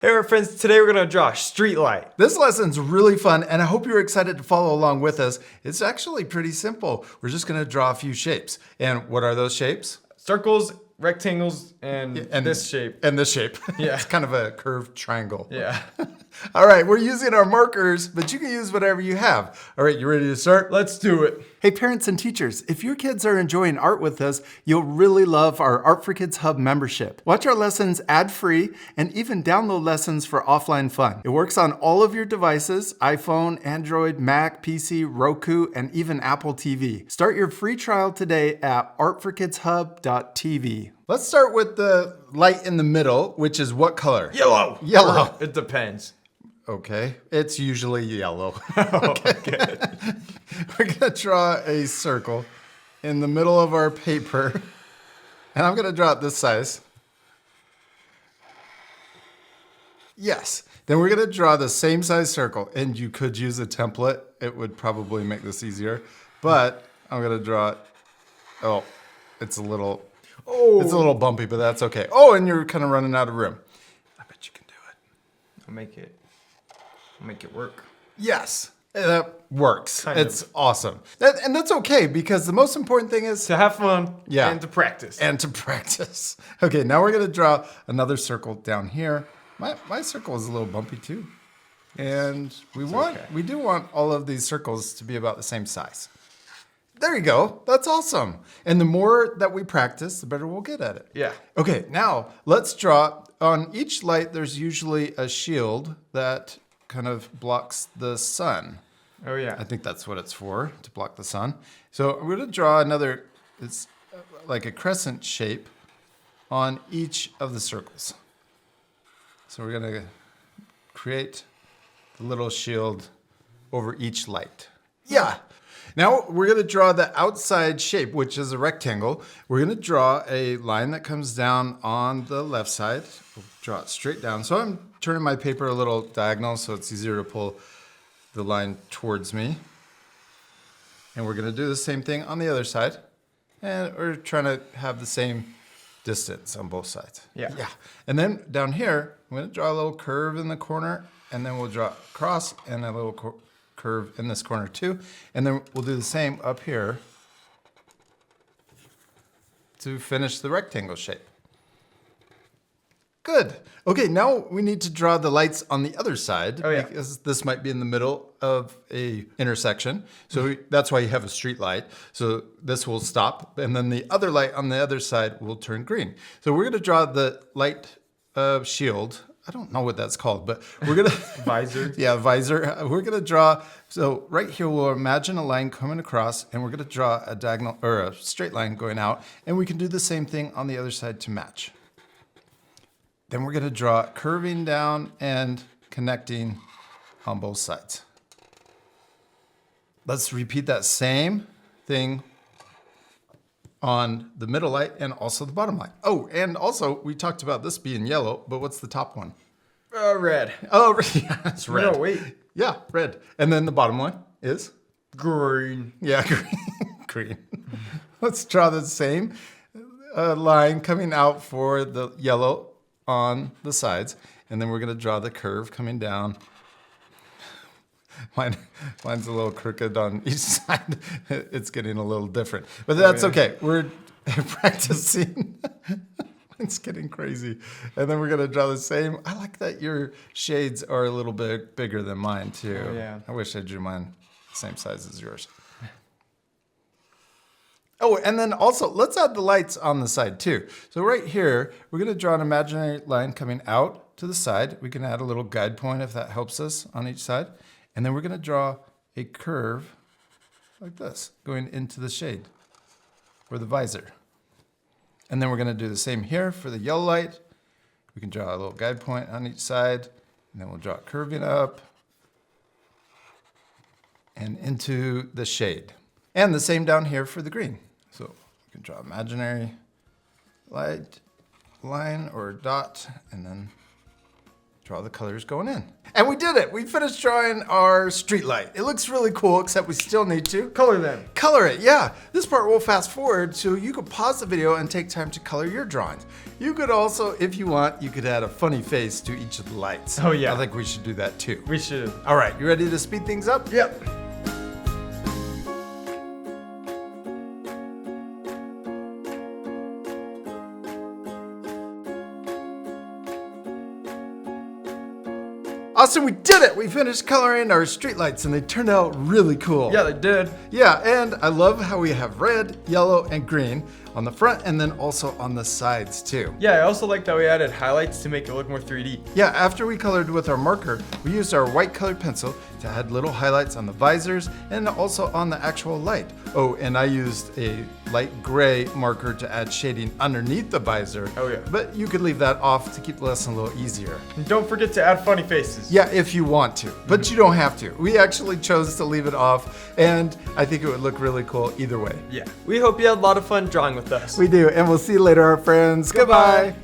Hey our friends, today we're gonna draw a street light. This lesson's really fun and I hope you're excited to follow along with us. It's actually pretty simple. We're just gonna draw a few shapes. And what are those shapes? Circles, rectangles, and this shape. And this shape. Yeah. It's kind of a curved triangle. Yeah. All right, we're using our markers, but you can use whatever you have. All right, you ready to start? Let's do it. Hey parents and teachers, if your kids are enjoying art with us, you'll really love our Art for Kids Hub membership. Watch our lessons ad-free and even download lessons for offline fun. It works on all of your devices, iPhone, Android, Mac, PC, Roku, and even Apple TV. Start your free trial today at artforkidshub.tv. Let's start with the light in the middle, which is what color? Yellow. Yellow. It depends. Okay, it's usually yellow. Okay. We're gonna draw a circle in the middle of our paper. And I'm gonna draw it this size. Yes. Then we're gonna draw the same size circle. And you could use a template. It would probably make this easier. But I'm gonna draw it. Oh, it's a little bumpy, but that's okay. Oh, and you're kind of running out of room. I bet you can do it. I'll make it work. Yes, that works. Kind it's of. awesome. And that's okay because the most important thing is To have fun Yeah. and to practice. and to practice. Okay, now we're gonna draw another circle down here. My circle is a little bumpy too. And we do want all of these circles to be about the same size. There you go. That's awesome. And the more that we practice, the better we'll get at it. Yeah. Okay, now let's draw. On each light, there's usually a shield that kind of blocks the sun. Oh yeah. I think that's what it's for, to block the sun. So I'm going to draw another, it's like a crescent shape on each of the circles. So we're going to create the little shield over each light. Yeah. Now we're going to draw the outside shape, which is a rectangle. We're going to draw a line that comes down on the left side. We'll draw it straight down. So I'm turning my paper a little diagonal so it's easier to pull the line towards me. And we're going to do the same thing on the other side. And we're trying to have the same distance on both sides. Yeah. Yeah. And then down here, I'm going to draw a little curve in the corner, and then we'll draw a cross and a little curve in this corner too. And then we'll do the same up here to finish the rectangle shape. Good. Okay, now we need to draw the lights on the other side. Oh, yeah. Because this might be in the middle of a intersection. So that's why you have a street light. So this will stop, and then the other light on the other side will turn green. So we're gonna draw the light shield. I don't know what that's called, but we're gonna Visor. Yeah, visor. We're gonna draw. So right here, we'll imagine a line coming across, and we're gonna draw a diagonal or a straight line going out, and we can do the same thing on the other side to match. Then we're gonna draw curving down and connecting on both sides. Let's repeat that same thing on the middle light and also the bottom light. Oh, and also we talked about this being yellow, but what's the top one? Red. Oh, yeah, it's red. No, wait. Yeah, red. And then the bottom one is? Green. Yeah, green. Green. Let's draw the same line coming out for the yellow on the sides. And then we're going to draw the curve coming down. Mine's a little crooked on each side. It's getting a little different. But that's okay. We're practicing. It's getting crazy. And then we're going to draw the same. I like that your shades are a little bit bigger than mine, too. Oh, yeah. I wish I drew mine the same size as yours. Oh, and then also, let's add the lights on the side, too. So right here, we're going to draw an imaginary line coming out to the side. We can add a little guide point if that helps us on each side. And then we're going to draw a curve like this, going into the shade or the visor. And then we're going to do the same here for the yellow light. We can draw a little guide point on each side, and then we'll draw it curving up and into the shade. And the same down here for the green. So we can draw imaginary light line or dot, and then draw the colors going in. And we did it. We finished drawing our street light. It looks really cool, except we still need to color them. Color it, yeah. This part we'll fast forward so you could pause the video and take time to color your drawings. You could also, if you want, you could add a funny face to each of the lights. Oh yeah. I think we should do that too. We should. All right, you ready to speed things up? Yep. Austin, we did it! We finished coloring our streetlights and they turned out really cool. Yeah, they did. Yeah, and I love how we have red, yellow, and green on the front and then also on the sides too. Yeah, I also like that we added highlights to make it look more 3D. Yeah, after we colored with our marker, we used our white colored pencil to add little highlights on the visors and also on the actual light. Oh, and I used a light gray marker to add shading underneath the visor. Oh yeah. But you could leave that off to keep the lesson a little easier. And don't forget to add funny faces. Yeah, if you want to, but you don't have to. We actually chose to leave it off, and I think it would look really cool either way. Yeah. We hope you had a lot of fun drawing with us. We do, and we'll see you later, our friends. Goodbye.